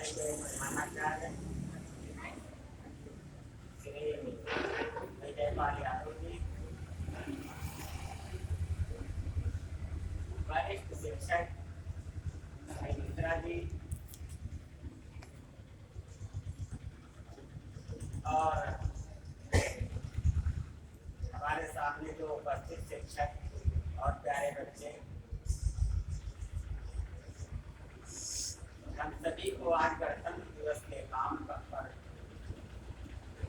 बताए गए प्रधानाचार्य श्री विजयपाल यादव जी, वरिष्ठ शिक्षक श्री मिश्रा जी और हमारे सामने जो उपस्थित शिक्षक और प्यारे बच्चे, हम सभी को आज गणतंत्र दिवस के काम पर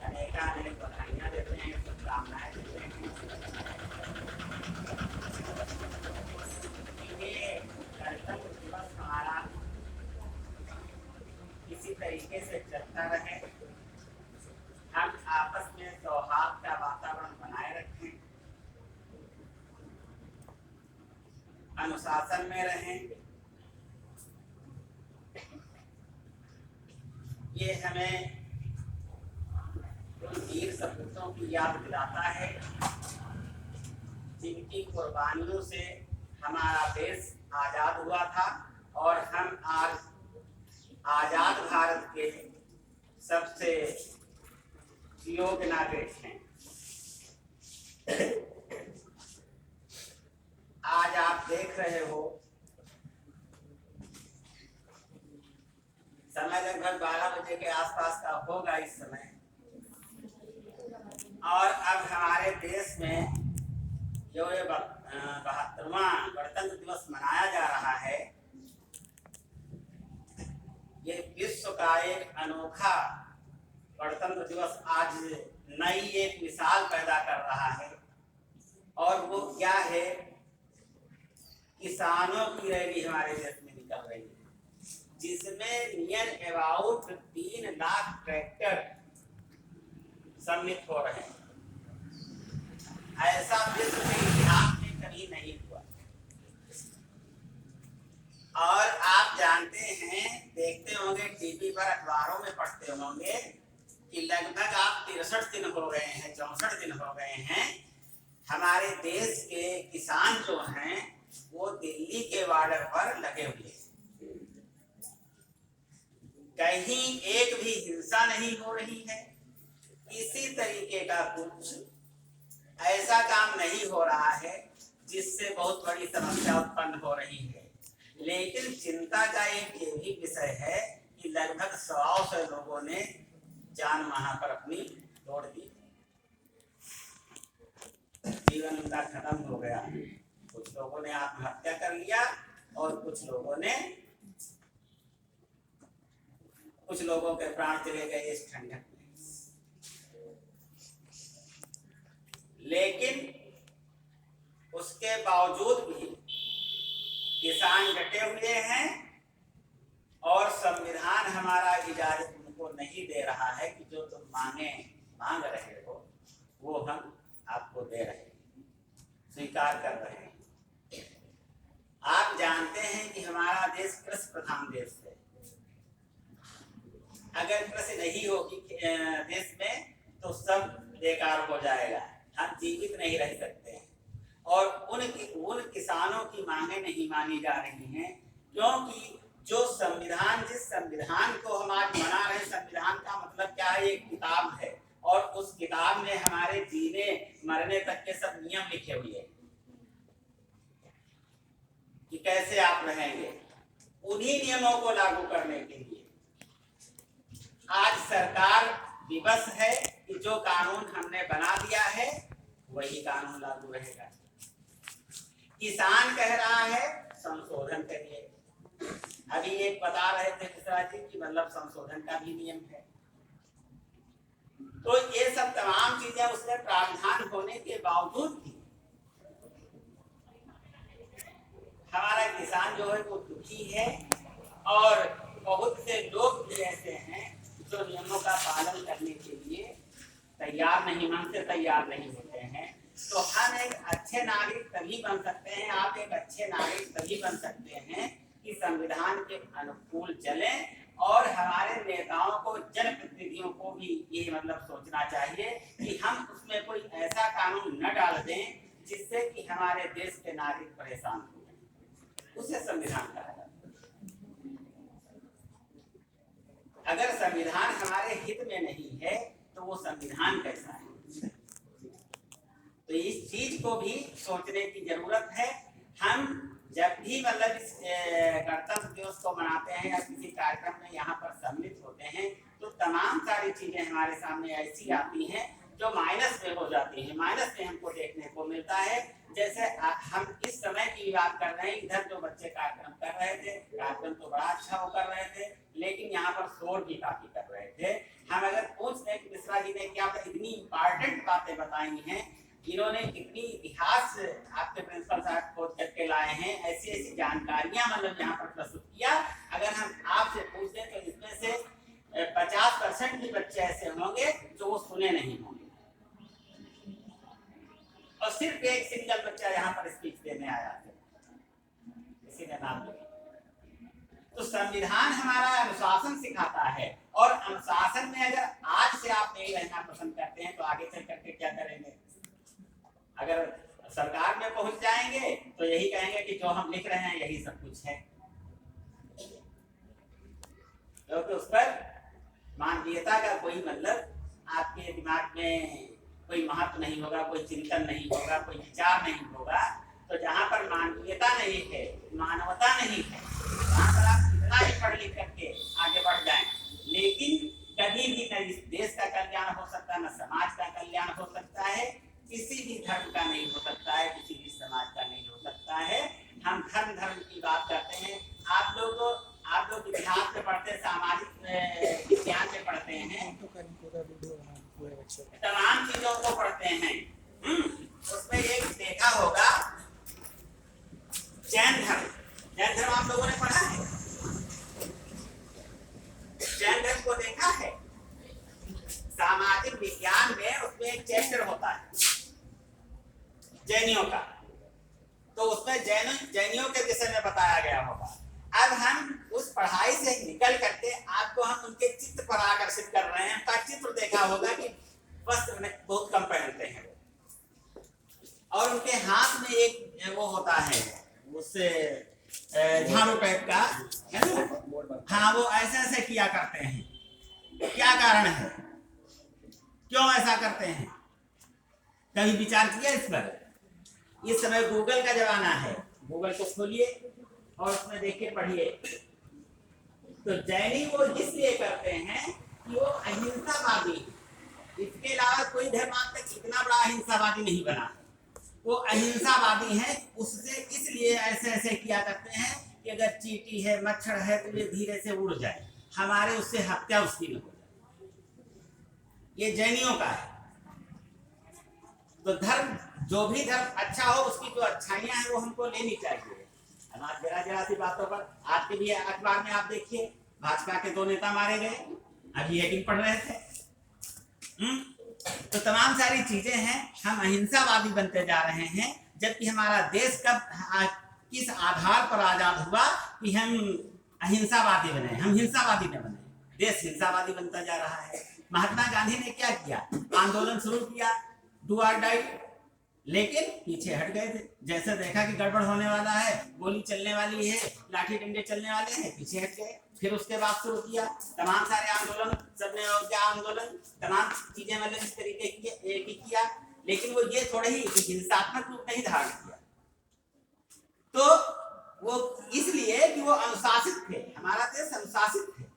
अनेकानेक बधाइयाँ देते हैं, शुभकामनाएं देते हैं। ये गणतंत्र दिवस हमारा इसी तरीके से चलता रहे, हम आपस में सौहार्द का वातावरण बनाए रखें, अनुशासन में रहें। ये हमें उन वीर सपूतों की याद दिलाता है जिनकी कुर्बानियों से हमारा देश आजाद हुआ था और हम आज आजाद भारत के सबसे योग्य नागरिक हैं। आज आप देख रहे हो समय लगभग 12 बजे के आसपास का होगा इस समय, और अब हमारे देश में जो ये 72वां गणतंत्र दिवस मनाया जा रहा है, ये विश्व का एक अनोखा गणतंत्र दिवस आज नई एक मिसाल पैदा कर रहा है। और वो क्या है? किसानों की रैली हमारे देश में निकल रही है, जिसमें नियर अबाउट 3 लाख ट्रैक्टर सम्मिलित हो रहे हैं। ऐसा विश्व के इतिहास में कभी नहीं हुआ। और आप जानते हैं, देखते होंगे टीवी पर, अखबारों में पढ़ते होंगे कि लगभग आप 63 दिन हो गए हैं, 64 दिन हो गए हैं, हमारे देश के किसान जो हैं वो दिल्ली के बॉर्डर पर लगे हुए हैं। कहीं एक भी हिंसा नहीं हो रही है, किसी तरीके का कुछ ऐसा काम नहीं हो रहा है जिससे बहुत बड़ी समस्या उत्पन्न हो रही है। लेकिन चिंता का एक ये भी विषय है कि लगभग 100 लोगों ने जान वहां पर अपनी तोड़ दी, जीवन उनका खत्म हो गया। कुछ लोगों ने आत्महत्या कर लिया और कुछ लोगों के प्राण चले गए इस ठंडक में। लेकिन उसके बावजूद भी किसान डटे हुए हैं और संविधान हमारा इजाजत उनको नहीं दे रहा है कि जो तुम मांग रहे हो वो हम आपको दे रहे हैं, स्वीकार कर रहे हैं। आप जानते हैं कि हमारा देश कृषि प्रधान देश है। अगर कृषि नहीं होगी देश में तो सब बेकार हो जाएगा, हम जीवित नहीं रह सकते हैं। और उन किसानों की मांगे नहीं मानी जा रही हैं, क्योंकि जिस संविधान को हम आज मना रहे हैं, संविधान का मतलब क्या है? एक किताब है और उस किताब में हमारे जीने मरने तक के सब नियम लिखे हुए हैं कि कैसे आप रहेंगे। उन्हीं नियमों को लागू करने के लिए आज सरकार विवश है कि जो कानून हमने बना दिया है वही कानून लागू रहेगा। किसान कह रहा है संशोधन करिए। अभी एक बता रहे थे मिश्रा जी कि मतलब संशोधन का भी नियम है। तो ये सब तमाम चीजें उसमें प्रावधान होने के बावजूद भी हमारा किसान जो है वो दुखी है। और बहुत से लोग भी ऐसे हैं जो नियमों का पालन करने के लिए तैयार नहीं, मन से तैयार नहीं होते हैं। तो हम एक अच्छे नागरिक तभी बन सकते हैं, आप एक अच्छे नागरिक तभी बन सकते हैं कि संविधान के अनुकूल चलें। और हमारे नेताओं को, जनप्रतिनिधियों को भी ये मतलब सोचना चाहिए कि हम उसमें कोई ऐसा कानून न डाल दें जिससे कि हमारे देश के नागरिक परेशान हो, उसे संविधान कहा जाता है। अगर संविधान हमारे हित में नहीं है तो वो संविधान कैसा है? तो इस चीज को भी सोचने की जरूरत है। हम जब भी मतलब इस गणतंत्र दिवस को मनाते हैं या किसी कार्यक्रम में यहाँ पर सम्मिलित होते हैं तो तमाम सारी चीजें हमारे सामने ऐसी आती हैं जो माइनस में हो जाती हैं। माइनस में हमको देखने को मिलता है। जैसे हम इस समय की बात कर रहे हैं, इधर जो बच्चे कार्यक्रम कर रहे थे, कार्यक्रम तो बड़ा अच्छा वो कर रहे थे, लेकिन यहाँ पर शोर भी काफी कर रहे थे। हम अगर पूछ लें कि मिश्रा जी ने क्या इतनी इंपॉर्टेंट बातें बताई हैं, इन्होंने कितनी इतिहास आपके प्रिंसिपल साहब खोज करके लाए हैं, ऐसी ऐसी जानकारियां मतलब यहाँ पर प्रस्तुत किया। अगर हम आपसे पूछ दें तो इसमें से 50% भी बच्चे ऐसे होंगे जो वो सुने नहीं होंगे, और सिर्फ एक सिंगल बच्चा यहाँ पर स्पीच देने आया है, किसी ने नाम लिया। तो संविधान हमारा अनुशासन सिखाता है, और अनुशासन में अगर आज से आप नहीं रहना पसंद करते हैं तो आगे चल करके क्या करेंगे? अगर सरकार में पहुंच जाएंगे तो यही कहेंगे कि जो हम लिख रहे हैं यही सब कुछ है, क्योंकि उस पर मानवीयता का कोई मतलब आपके दिमाग में कोई महत्व नहीं होगा, कोई चिंतन नहीं होगा, कोई विचार नहीं होगा। तो जहाँ पर मानवीयता नहीं है, मानवता नहीं है, वहाँ पर आप कितना ही पढ़ लिख करके आगे बढ़ जाएं, लेकिन कभी भी न इस देश का कल्याण हो सकता, न समाज का कल्याण हो सकता है, किसी भी धर्म का नहीं हो सकता है, किसी भी समाज का नहीं हो सकता है। हम धर्म की बात करते हैं। आप लोग इतिहास में पढ़ते हैं, सामाजिक विज्ञान में पढ़ते हैं, तमाम चीजों को पढ़ते हैं। उसमें एक देखा होगा जैन धर्म आप लोगों ने पढ़ा है? जैन धर्म को देखा है? सामाजिक विज्ञान में उसमें एक चैप्टर होता है जैनियों का, तो उसमें जैनियों के विषय में बताया गया होगा। अब हम उस पढ़ाई से निकल करके आपको हम उनके चित्र पर आकर्षित कर रहे हैं। उनका चित्र देखा होगा कि वस्त्र बहुत कम पहनते हैं, और उनके हाथ में एक वो होता है, उससे झाड़ू टाइप का है ना, हाँ, वो ऐसे ऐसे किया करते हैं। क्या कारण है, क्यों ऐसा करते हैं? कभी विचार किया इस पर? इस समय गूगल का जमाना है, गूगल को खोलिए और उसमें देखिए, पढ़िए। तो जैनी वो इसलिए करते हैं कि वो अहिंसावादी, इसके अलावा कोई धर्म आज तक इतना बड़ा अहिंसावादी नहीं बना। वो अहिंसावादी हैं, उससे इसलिए ऐसे ऐसे किया करते हैं कि अगर चींटी है, मच्छर है तो ये धीरे से उड़ जाए, हमारे उससे हत्या उसकी न हो जाए। ये जैनियों का है। तो धर्म, जो भी धर्म अच्छा हो, उसकी जो अच्छाइयां हैं वो हमको लेनी चाहिए। जरा सी बातों पर आज के भी अखबार में आप देखिए, भाजपा के 2 नेता मारे गए, अभी हेडिंग पढ़ रहे थे। तो तमाम सारी चीजें हैं। हम अहिंसावादी बनते जा रहे हैं, जबकि हमारा देश कब किस आधार पर आजाद हुआ कि हम अहिंसावादी बने? हम हिंसावादी न बने, देश हिंसावादी बनता जा रहा है। महात्मा गांधी ने क्या किया? आंदोलन शुरू किया, डू और डाई, लेकिन पीछे हट गए थे। जैसे देखा कि गड़बड़ होने वाला है, गोली चलने वाली है, लाठी डंडे चलने वाले हैं, पीछे हट गए। फिर उसके बाद शुरू किया तमाम सारे आंदोलन, सबने आंदोलन, तमाम चीजें मतलब इस तरीके की किया, लेकिन वो ये थोड़ा ही हिंसात्मक रूप नहीं धारण किया। तो वो इसलिए कि वो अनुशासित थे, हमारा देश अनुशासित थे।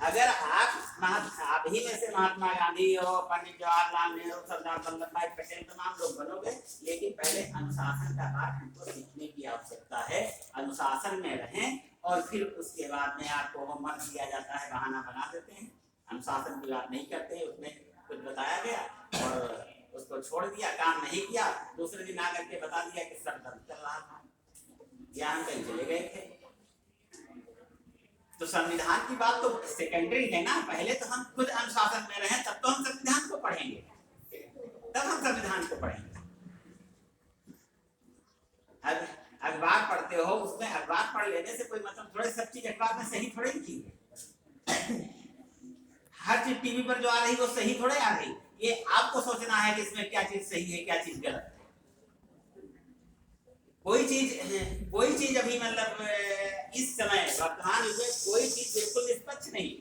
अगर आप ही में से महात्मा गांधी और पंडित जवाहरलाल नेहरू, सरदार वल्लभ भाई पटेल, तमाम लोग बनोगे, लेकिन पहले अनुशासन का पाठ हमको सीखने की आवश्यकता है। अनुशासन में रहें, और फिर उसके बाद में आपको होमवर्क दिया जाता है, बहाना बना देते हैं, अनुशासन की बात नहीं करते। उसमें कुछ बताया गया और उसको छोड़ दिया, काम नहीं किया, दूसरे दिन आकर के बता दिया कि सर दर्द चल रहा था, या हम कहीं चले गए थे। तो संविधान की बात तो सेकेंडरी है ना, पहले तो हम खुद अनुशासन में रहें, तब तो हम संविधान को पढ़ेंगे, तब हम संविधान को पढ़ेंगे। अखबार पढ़ते हो, उसमें अखबार पढ़ लेने से कोई मतलब थोड़े, सब चीज अखबार में सही थोड़े लिखी है। हर चीज टीवी पर जो आ रही वो सही थोड़े आ रही, ये आपको सोचना है कि इसमें क्या चीज सही है, क्या चीज गलत है। कोई चीज अभी मतलब इस समय वर्तमान युग में कोई चीज बिल्कुल निष्पक्ष नहीं।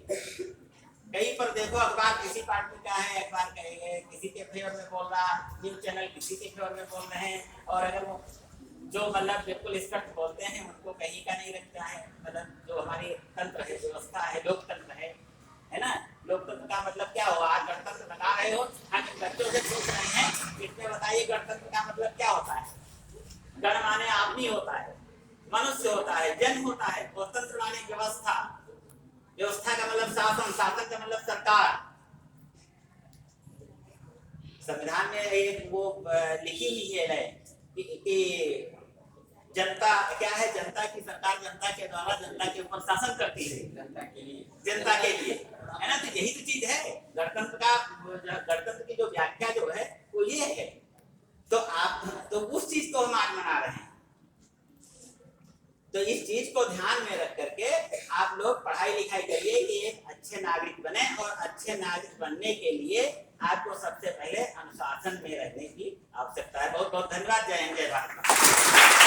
कहीं पर देखो अखबार किसी पार्टी का है, अखबार किसी के फेवर में बोल रहा, न्यूज चैनल किसी के फेवर में बोल रहे हैं, और अगर वो जो मतलब बिल्कुल स्पष्ट बोलते हैं उनको कहीं का नहीं रखता है। मतलब जो हमारी तंत्र है, व्यवस्था है, लोकतंत्र है ना। लोकतंत्र का मतलब क्या हुआ? आज गणतंत्र लगा रहे हो, बच्चों से पूछ रहे हैं, इसमें बताइए गणतंत्र का मतलब क्या होता है? गण माने आदमी होता है, मनुष्य होता है, जन होता है, और तंत्र माने व्यवस्था। व्यवस्था का मतलब शासन, शासन का मतलब सरकार। संविधान में एक वो लिखी हुई है कि जनता क्या है? जनता की सरकार जनता के द्वारा जनता के ऊपर शासन करती है, जनता के लिए, जनता के लिए, है ना। तो यही तो चीज है गणतंत्र का। गणतंत्र की जो व्याख्या जो है वो ये है। तो उस चीज को हम आज मना रहे हैं। तो इस चीज को ध्यान में रख करके आप लोग पढ़ाई लिखाई करिए कि एक अच्छे नागरिक बने, और अच्छे नागरिक बनने के लिए आपको सबसे पहले अनुशासन में रहने की आवश्यकता है। बहुत बहुत धन्यवाद। जय हिंद, जय भारत।